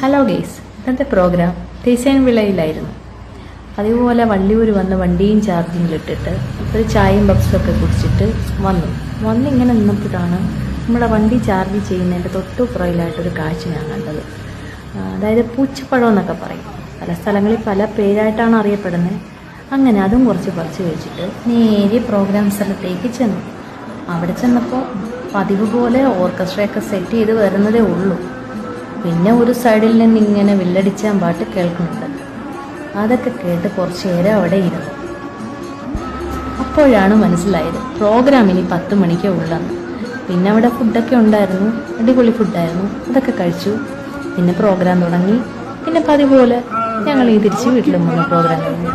Hello guys, ഇന്നത്തെ programme design വിളയിലായിരുന്നു. അതുപോലെ വള്ളിയൂർ വന്ന് വണ്ടിയും ചാർജിങ്ങിലിട്ടിട്ട് ഒരു ചായയും ബക്സൊക്കെ കുടിച്ചിട്ട് വന്നിങ്ങനെ നിന്നപ്പോഴാണ് നമ്മുടെ വണ്ടി ചാർജ് ചെയ്യുന്നതിൻ്റെ തൊട്ടുപുറയിലായിട്ടൊരു കാഴ്ച ഞാൻ കണ്ടത്. അതായത് പൂച്ചപ്പഴം എന്നൊക്കെ പറയും, പല സ്ഥലങ്ങളിൽ പല പേരായിട്ടാണ് അറിയപ്പെടുന്നത്. അങ്ങനെ അതും കുറച്ച് പറിച്ച് വെച്ചിട്ട് നേരെ പ്രോഗ്രാം സ്ഥലത്തേക്ക് ചെന്നു. അവിടെ ചെന്നപ്പോൾ പതിവ് പോലെ ഓർക്കസ്ട്രയൊക്കെ സെറ്റ് ചെയ്ത് വരുന്നതേ ഉള്ളൂ. പിന്നെ ഒരു സൈഡിൽ നിന്ന് ഇങ്ങനെ വില്ലടിച്ചാൻ പാട്ട് കേൾക്കുന്നുണ്ട്. അതൊക്കെ കേട്ട് കുറച്ച് നേരം അവിടെ ഇരുന്നു. അപ്പോഴാണ് മനസ്സിലായത് പ്രോഗ്രാം ഇനി 10 മണിക്കേ ഉള്ളെന്ന്. പിന്നെ അവിടെ ഫുഡൊക്കെ ഉണ്ടായിരുന്നു, അടിപൊളി ഫുഡായിരുന്നു. അതൊക്കെ കഴിച്ചു. പിന്നെ പ്രോഗ്രാം തുടങ്ങി. പിന്നെ പതിവ് പോലെ ഞങ്ങൾ ഈ തിരിച്ച് വീട്ടിലും വന്നു. പ്രോഗ്രാം കഴിഞ്ഞു.